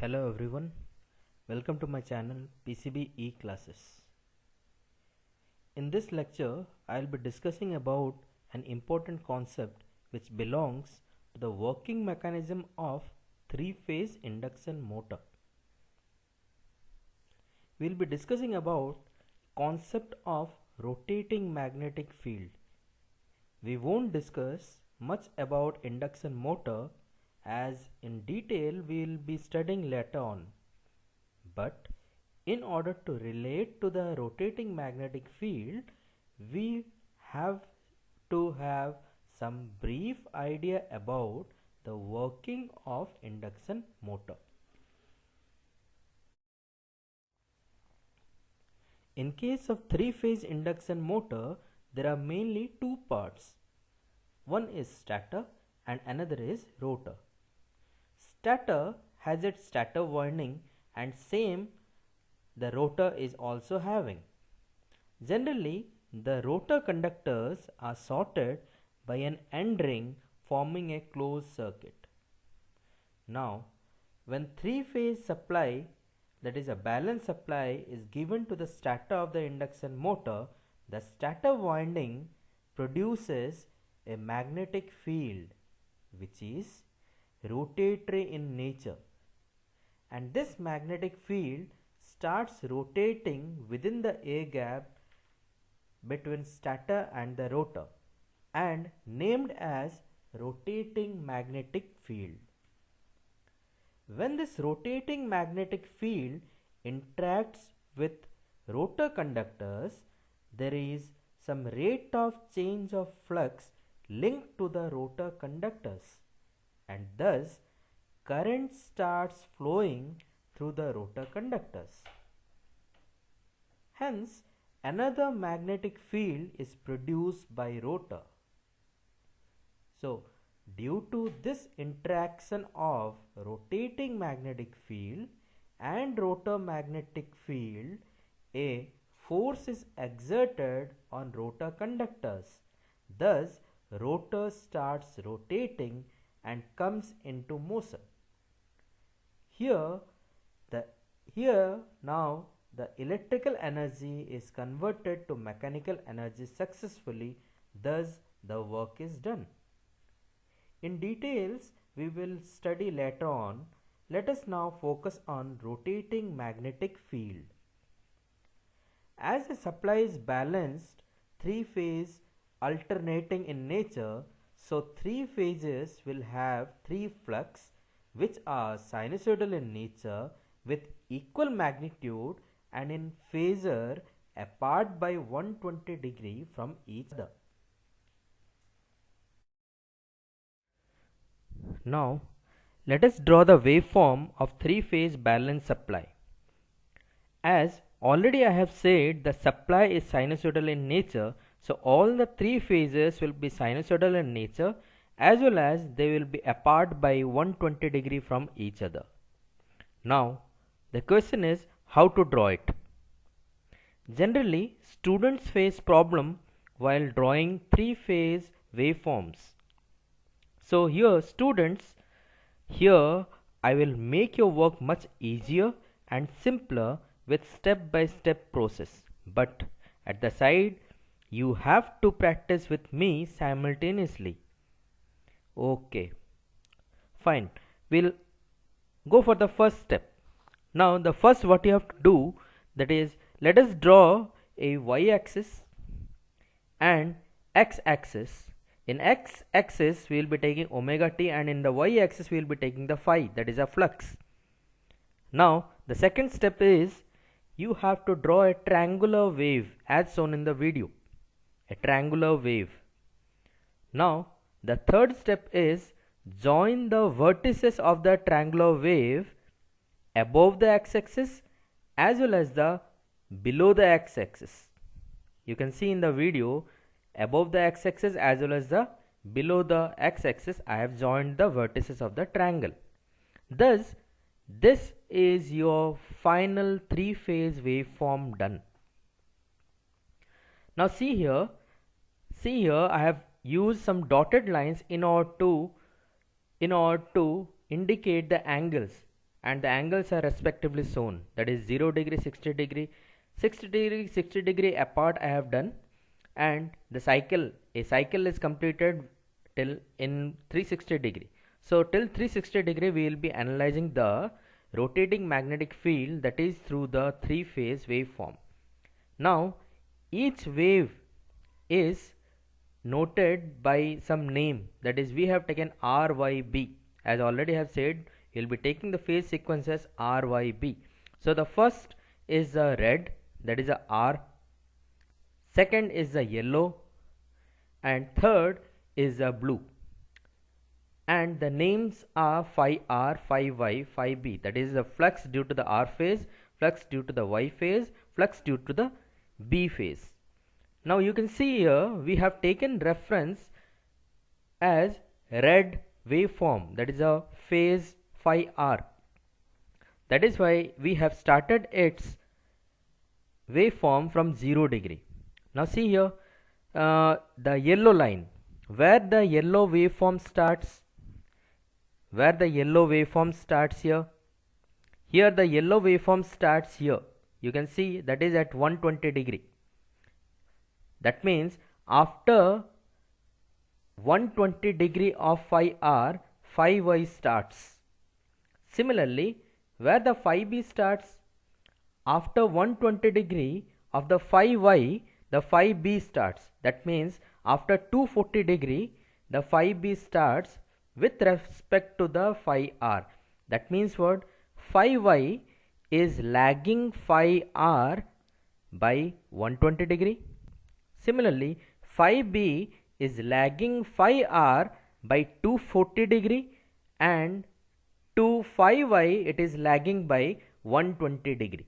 Hello everyone, welcome to my channel PCB.ECLASSES. In this lecture, I will be discussing about an important concept which belongs to the working mechanism of three-phase induction motor. We will be discussing about concept of rotating magnetic field. We won't discuss much about induction motor as in detail we will be studying later on. But in order to relate to the rotating magnetic field, we have to have some brief idea about the working of induction motor. In case of three-phase induction motor, there are mainly two parts. One is stator and another is rotor. Stator has its stator winding and same the rotor is also having. Generally, the rotor conductors are sorted by an end ring forming a closed circuit. Now, when three-phase supply, that is a balanced supply, is given to the stator of the induction motor, the stator winding produces a magnetic field which is rotatory in nature, and this magnetic field starts rotating within the air gap between stator and the rotor and named as rotating magnetic field. When this rotating magnetic field interacts with rotor conductors, there is some rate of change of flux linked to the rotor conductors, and thus current starts flowing through the rotor conductors. Hence, another magnetic field is produced by rotor. So, due to this interaction of rotating magnetic field and rotor magnetic field, a force is exerted on rotor conductors. Thus, rotor starts rotating and comes into motion. Here now the electrical energy is converted to mechanical energy successfully, thus the work is done. In details we will study later on. Let us now focus on rotating magnetic field. As the supply is balanced, three-phase alternating in nature, so three phases will have three flux which are sinusoidal in nature with equal magnitude and in phasor apart by 120 degree from each other. Now let us draw the waveform of three-phase balanced supply. As already I have said, the supply is sinusoidal in nature, so all the three phases will be sinusoidal in nature as well as they will be apart by 120 degree from each other. Now the question is how to draw it. Generally, students face problem while drawing three-phase waveforms. So here students, here I will make your work much easier and simpler with step-by-step process, but at the side you have to practice with me simultaneously. Okay, fine, we'll go for the first step. Now the first what you have to do, that is, let us draw a y-axis and x-axis. In x-axis we will be taking omega t and in the y-axis we will be taking the phi, that is a flux. Now the second step is you have to draw a triangular wave as shown in the video, a triangular wave. Now the third step is join the vertices of the triangular wave above the x-axis as well as the below the x-axis. You can see in the video, above the x-axis as well as the below the x-axis I have joined the vertices of the triangle. Thus this is your final three-phase waveform done. Now see here I have used some dotted lines in order to indicate the angles. and the angles are respectively shown, that is 0 degree, 60 degree, 60 degree, 60 degree apart I have done, and the cycle, a cycle is completed till in 360 degree. So till 360 degree we will be analyzing the rotating magnetic field, that is through the three-phase waveform. Now each wave is noted by some name, that is we have taken RYB. As already have said, you will be taking the phase sequence as RYB. So the first is the red, that is a R, second is the yellow, and third is the blue. And the names are phi R, phi Y, phi B, that is the flux due to the R phase, flux due to the Y phase, flux due to the B phase. Now you can see here we have taken reference as red waveform, that is a phase phi R. That is why we have started its waveform from 0 degree. Now see here the yellow line, where the yellow waveform starts, here the yellow waveform starts here, you can see that is at 120 degree. That means after 120 degree of phi R, phi Y starts. Similarly, where the phi B starts, after 120 degree of the phi Y, the phi B starts. That means after 240 degree, the phi B starts with respect to the phi R. That means what? Phi Y is lagging phi R by 120 degree. Similarly, phi B is lagging phi R by 240 degree, and to phi Y it is lagging by 120 degree.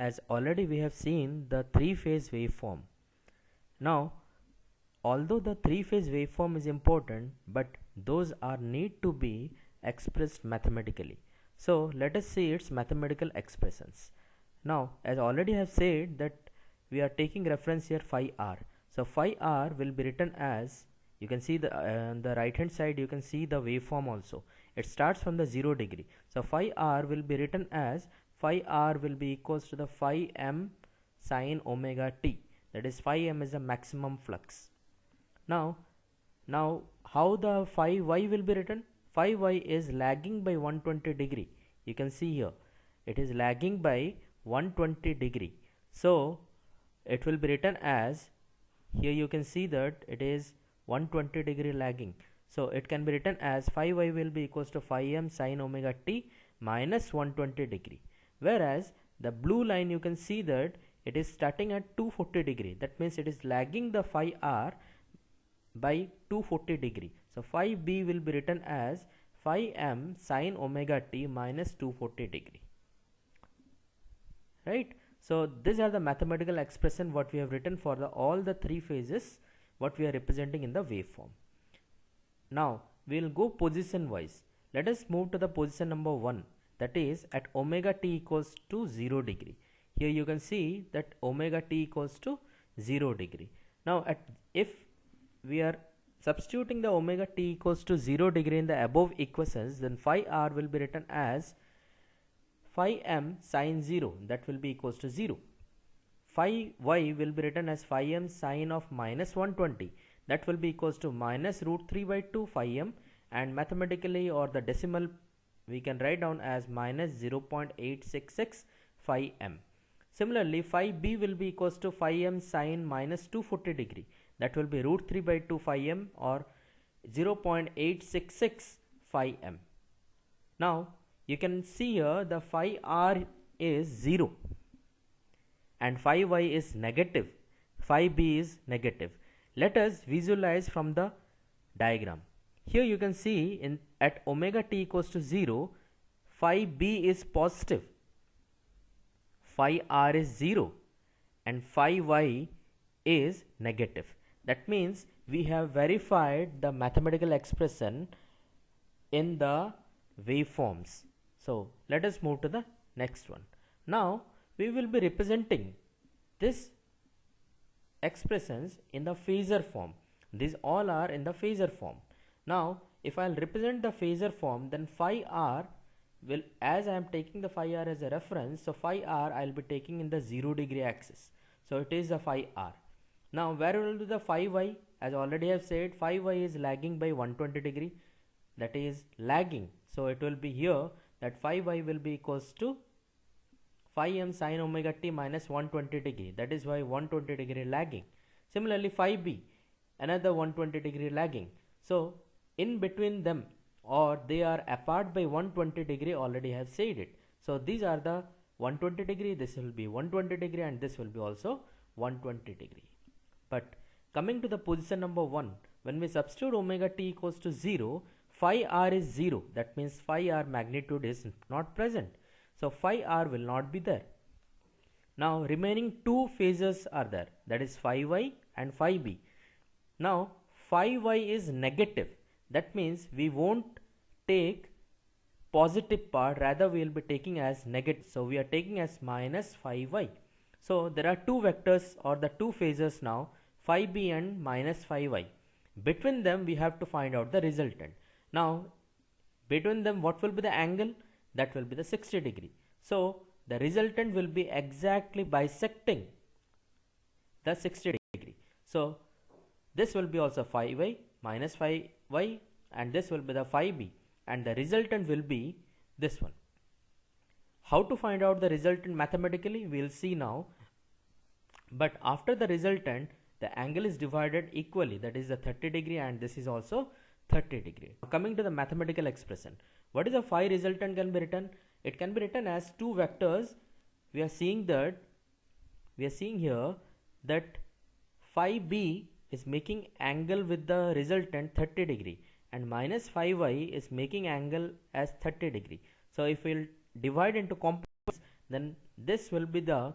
As already we have seen the three-phase waveform. Now, although the three-phase waveform is important, but those are need to be expressed mathematically. So let us see its mathematical expressions. Now, as already have said that we are taking reference here phi R. So phi R will be written as, you can see the on the right hand side you can see the waveform also. It starts from the 0 degree. So phi R will be written as, phi R will be equals to the phi m sine omega t. That is phi m is the maximum flux. Now how the phi Y will be written? Phi Y is lagging by 120 degree. You can see here it is lagging by 120 degree. So it will be written as, here you can see that it is 120 degree lagging. So it can be written as phi Y will be equals to phi m sine omega t minus 120 degree. Whereas the blue line you can see that it is starting at 240 degree. That means it is lagging the phi R by 240 degree. So phi B will be written as phi m sine omega t minus 240 degree. Right? So these are the mathematical expression what we have written for the all the three phases what we are representing in the waveform. Now we will go position wise. Let us move to the position number 1, that is at omega t equals to 0 degree. Here you can see that omega t equals to 0 degree. Now if we are substituting the omega t equals to 0 degree in the above equations, then phi R will be written as phi m sine 0, that will be equals to 0. Phi Y will be written as phi m sine of minus 120, that will be equals to minus root 3 by 2 phi m, and mathematically or the decimal we can write down as minus 0.866 phi m. Similarly, phi B will be equals to phi m sine minus 240 degree, that will be root 3 by 2 phi m or 0.866 phi m. Now you can see here the phi R is 0 and phi Y is negative, phi B is negative. Let us visualize from the diagram. Here you can see in at omega t equals to 0, phi B is positive, phi R is 0 and phi Y is negative. That means we have verified the mathematical expression in the waveforms. So let us move to the next one. Now we will be representing this expressions in the phasor form. These all are in the phasor form. Now if I'll represent the phasor form, then phi r will, as I am taking the phi r as a reference, so phi r I'll be taking in the 0 degree axis. So it is the phi r. Now where will be the phi y? As already I have said, phi y is lagging by 120 degree. That is lagging. So it will be here that phi y will be equals to phi m sin omega t minus 120 degree. That is why 120 degree lagging. Similarly phi b, another 120 degree lagging. So in between them, or they are apart by 120 degree, already have said it. So these are the 120 degree, this will be 120 degree, and this will be also 120 degree. But coming to the position number 1, when we substitute omega t equals to 0, phi r is 0. That means phi r magnitude is not present. So phi r will not be there. Now remaining two phases are there, that is phi y and phi b. Now phi y is negative. That means we won't take positive part, rather we will be taking as negative. So we are taking as minus phi y. So there are two vectors or the two phases now, phi b and minus phi y. Between them we have to find out the resultant. Now between them what will be the angle? That will be the 60 degree. So the resultant will be exactly bisecting the 60 degree. So this will be also phi y minus phi y, and this will be the phi b, and the resultant will be this one. How to find out the resultant mathematically, we will see now. But after the resultant, the angle is divided equally, that is the 30 degree, and this is also 30 degree. Coming to the mathematical expression, what is the phi resultant can be written? It can be written as two vectors. We are seeing here that phi b is making angle with the resultant 30 degree, and minus phi y is making angle as 30 degree. So if we will divide into components, then this will be the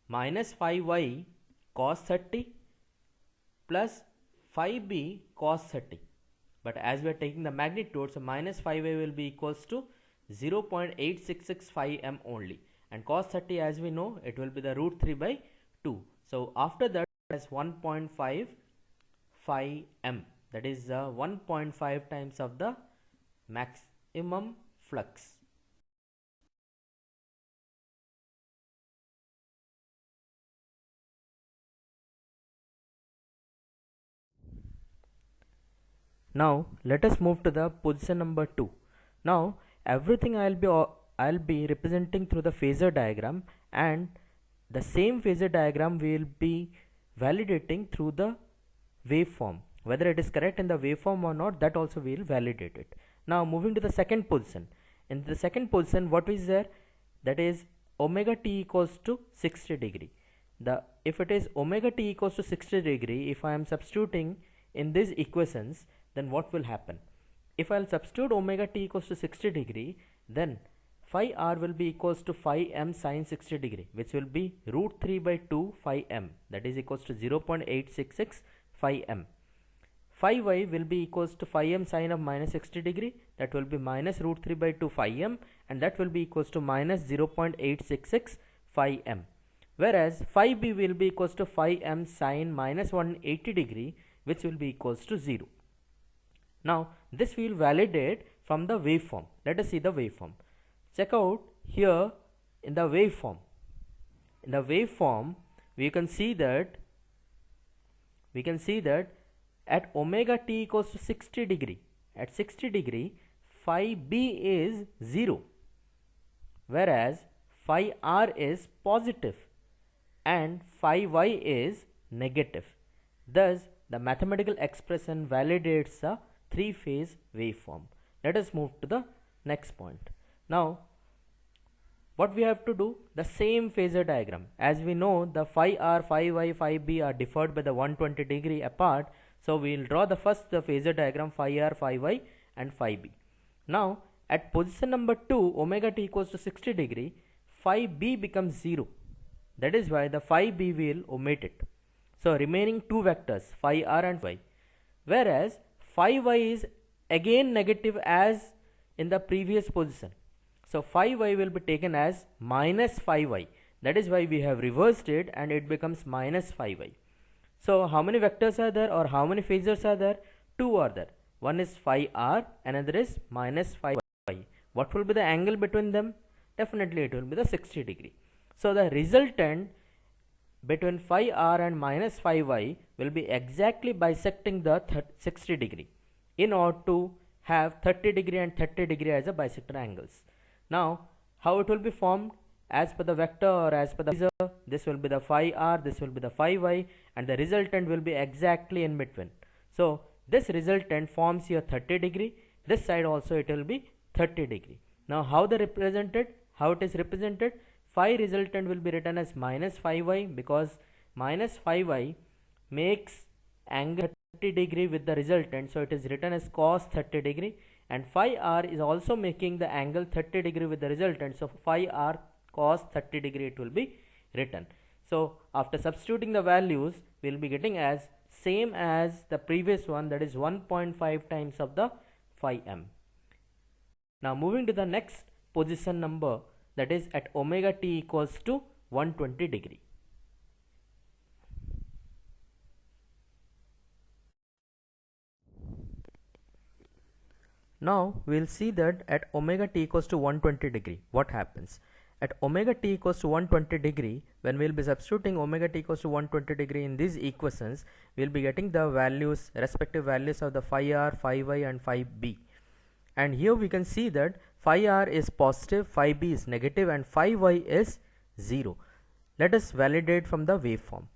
minus phi y cos 30 plus phi b cos 30. But as we are taking the magnitude, so minus phi y will be equals to 0.866 phi m only, and cos 30, as we know, it will be the root 3 by 2. So after that, as 1.5 phi m, that is 1.5 times of the maximum flux. Now let us move to the position number 2. Now everything I'll be representing through the phasor diagram, and the same phasor diagram we will be validating through the waveform. Whether it is correct in the waveform or not, that also we will validate it. Now moving to the second position. In the second position, what is there? That is omega t equals to 60 degree. If it is omega t equals to 60 degree, if I am substituting in these equations, then what will happen? If I'll substitute omega t equals to 60 degree, then phi r will be equals to phi m sin 60 degree, which will be root 3 by 2 phi m, that is equals to 0.866 phi m. Phi y will be equals to phi m sin of minus 60 degree, that will be minus root 3 by 2 phi m, and that will be equals to minus 0.866 phi m. Whereas phi b will be equals to phi m sin minus 180 degree, which will be equals to 0. Now this we will validate from the waveform. Let us see the waveform. Check out here in the waveform. In the waveform, we can see that at omega t equals to 60 degree, at 60 degree phi b is 0, whereas phi r is positive and phi y is negative. Thus the mathematical expression validates a three-phase waveform. Let us move to the next point. Now what we have to do? The same phasor diagram. As we know, the phi r, phi y, phi b are differed by the 120 degree apart. So we will draw the phasor diagram phi r, phi y and phi b. Now at position number 2, omega t equals to 60 degree, phi b becomes 0. That is why the phi b will omit it. So remaining two vectors, phi r and phi y. Whereas phi y is again negative as in the previous position. So phi y will be taken as minus phi y. That is why we have reversed it and it becomes minus phi y. So how many vectors are there, or how many phasors are there? Two are there. One is phi r, another is minus phi y. What will be the angle between them? Definitely it will be the 60 degree. So the resultant between phi r and minus phi y will be exactly bisecting the 60 degree in order to have 30 degree and 30 degree as a bisector angles. Now how it will be formed? As per the vector or as per the phasor, this will be the phi r, this will be the phi y, and the resultant will be exactly in between. So this resultant forms your 30 degree, this side also it will be 30 degree. Now how it is represented? Phi resultant will be written as minus phi y, because minus phi y makes angle 30 degree with the resultant, so it is written as cos 30 degree, and phi r is also making the angle 30 degree with the resultant, so phi r cos 30 degree it will be written. So after substituting the values, we will be getting as same as the previous one, that is 1.5 times of the phi m. Now moving to the next position number, that is at omega t equals to 120 degree. Now we will see that at omega t equals to 120 degree, what happens? At omega t equals to 120 degree, when we will be substituting omega t equals to 120 degree in these equations, we will be getting the values, respective values of the phi r, phi y and phi b. And here we can see that phi r is positive, phi b is negative, and phi y is 0. Let us validate from the waveform.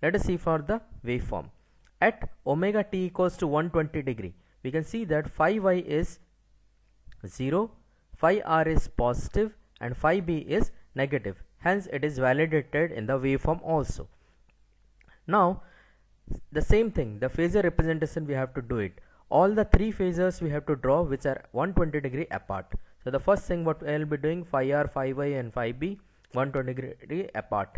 Let us see for the waveform. At omega t equals to 120 degree, we can see that phi y is 0, phi r is positive, and phi b is negative. Hence it is validated in the waveform also. Now the same thing, the phasor representation we have to do it. All the three phasors we have to draw which are 120 degree apart. So the first thing what I will be doing, phi r, phi y and phi b 120 degree apart.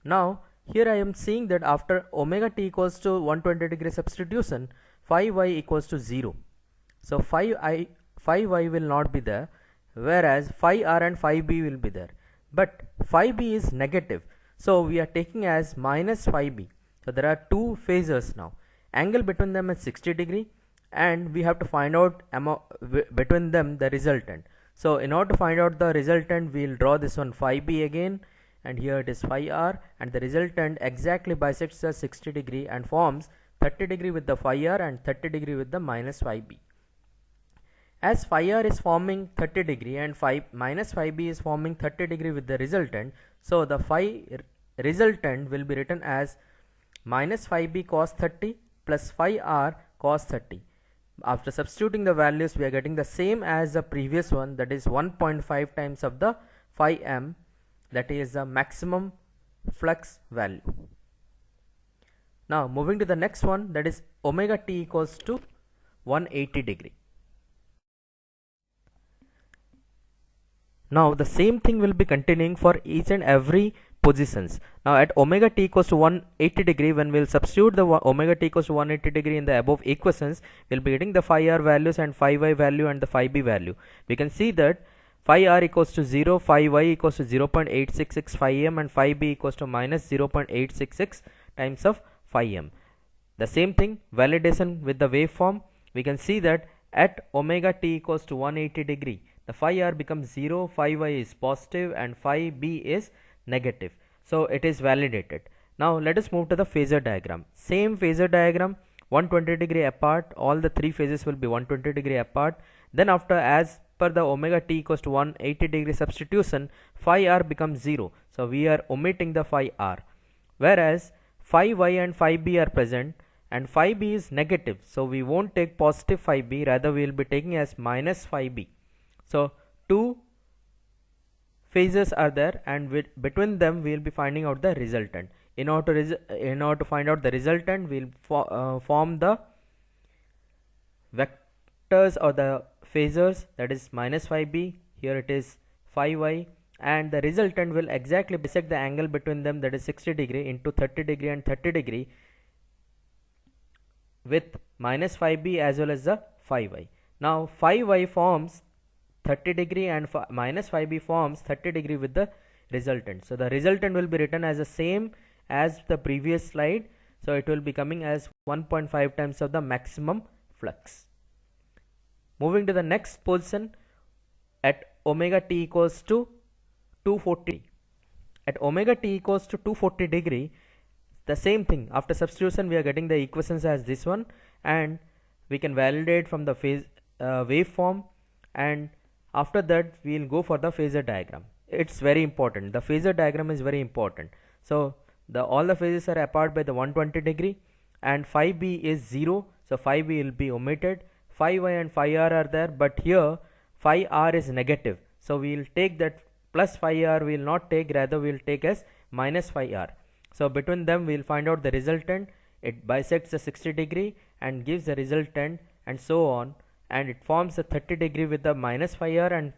Now here I am seeing that after omega t equals to 120 degree substitution, phi y equals to 0. So phi y will not be there, whereas phi r and phi b will be there. But phi b is negative, so we are taking as minus phi b. So there are two phasors now. Angle between them is 60 degree, and we have to find out between them the resultant. So in order to find out the resultant, we will draw this one phi b again, and here it is phi r, and the resultant exactly bisects the 60 degree and forms 30 degree with the phi r and 30 degree with the minus phi b. As phi r is forming 30 degree and minus phi b is forming 30 degree with the resultant, so the phi resultant will be written as minus phi b cos 30 plus phi r cos 30. After substituting the values, we are getting the same as the previous one, that is 1.5 times of the phi m, that is the maximum flux value. Now moving to the next one, that is omega t equals to 180 degree. Now the same thing will be continuing for each and every positions. Now at omega t equals to 180 degree, when we will substitute the omega t equals to 180 degree in the above equations, we will be getting the phi r values and phi y value and the phi b value. We can see that phi r equals to 0, phi y equals to 0.866 phi m, and phi b equals to minus 0.866 times of phi m. The same thing, validation with the waveform, we can see that at omega t equals to 180 degree, the phi r becomes 0, phi y is positive, and phi b is negative. So it is validated. Now let us move to the phasor diagram. Same phasor diagram, 120 degree apart, all the three phases will be 120 degree apart. Then after, as per the omega t equals to 180 degree substitution, phi r becomes 0. So we are omitting the phi r. Whereas phi y and phi b are present, and phi b is negative, so we won't take positive phi b, rather we will be taking as minus phi b. So two phasors are there, and between them we will be finding out the resultant. In order to find out the resultant, we will form the vectors or the phasors, that is minus phi b, here it is phi y, and the resultant will exactly bisect the angle between them, that is 60 degree into 30 degree and 30 degree with minus phi b as well as the phi y. Now phi y forms 30 degree and minus phi b forms 30 degree with the resultant. So the resultant will be written as the same as the previous slide. so it will be coming as 1.5 times of the maximum flux. Moving to the next position at omega t equals to 240. At omega t equals to 240 degree, the same thing, after substitution we are getting the equations as this one, and we can validate from the phase waveform, and after that we will go for the phasor diagram. It's very important, the phasor diagram is very important. So all the phases are apart by the 120 degree, and phi b is 0, so phi b will be omitted. Phi y and phi r are there, but here phi r is negative, so we will take that plus phi r, we will not take, rather we will take as minus phi r. So between them we will find out the resultant. It bisects the 60 degree and gives the resultant, and so on, and it forms a 30 degree with the minus phi r, and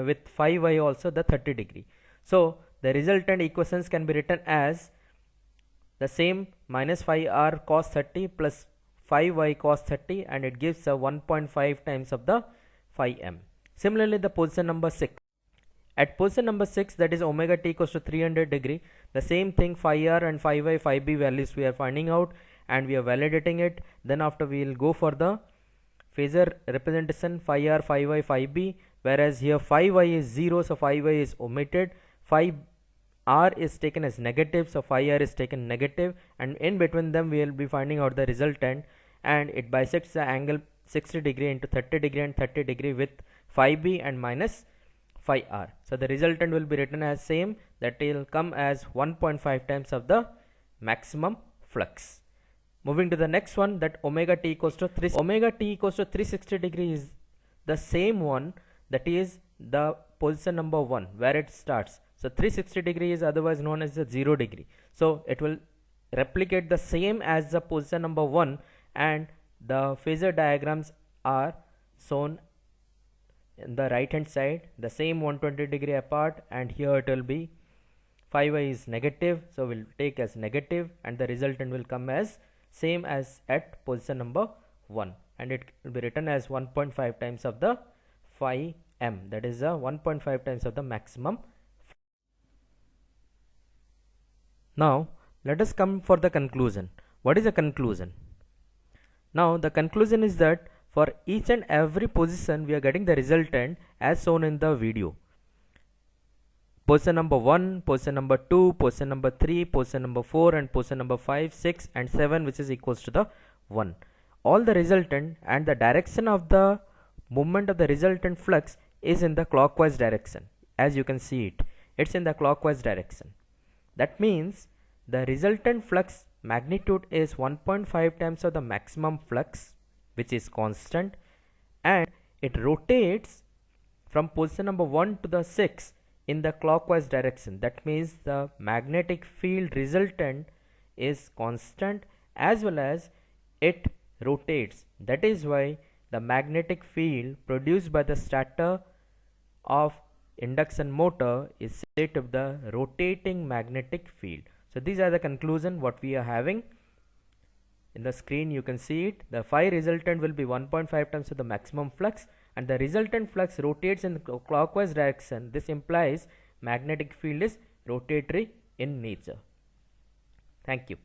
with phi y also the 30 degree. So the resultant equations can be written as the same, minus phi r cos 30 plus phi y cos 30, and it gives a 1.5 times of the phi m. Similarly, the position number 6. At position number 6, that is omega t equals to 300 degree, the same thing, phi r and phi y, phi b values we are finding out, and we are validating it. Then after we will go for the phasor representation, phi r, phi y, phi b, whereas here phi y is 0, so phi y is omitted, phi r is taken as negative, so phi r is taken negative, and in between them we will be finding out the resultant, and it bisects the angle 60 degree into 30 degree and 30 degree with phi b and minus phi r. So the resultant will be written as same, that will come as 1.5 times of the maximum flux. Moving to the next one, that omega t equals to 360 degree is the same one, that is the position number 1 where it starts. So 360 degree is otherwise known as the 0 degree. So it will replicate the same as the position number 1, and the phasor diagrams are shown in the right hand side, the same 120 degree apart, and here it will be phi y is negative, so we'll take as negative, and the resultant will come as same as at position number 1, and it will be written as 1.5 times of the phi m, that is 1.5 times of the maximum. Now let us come for the conclusion. What is the conclusion? Now the conclusion is that for each and every position we are getting the resultant as shown in the video. Position number 1, position number 2, position number 3, position number 4, and position number 5, 6 and 7, which is equals to the 1. All the resultant and the direction of the movement of the resultant flux is in the clockwise direction. As you can see it, it's in the clockwise direction. That means the resultant flux magnitude is 1.5 times of the maximum flux, which is constant, and it rotates from position number 1 to the 6 in the clockwise direction. That means the magnetic field resultant is constant as well as it rotates. That is why the magnetic field produced by the stator of induction motor is said to be the rotating magnetic field. So these are the conclusion what we are having. In the screen you can see it. The phi resultant will be 1.5 times of the maximum flux, and the resultant flux rotates in the clockwise direction. This implies magnetic field is rotatory in nature. Thank you.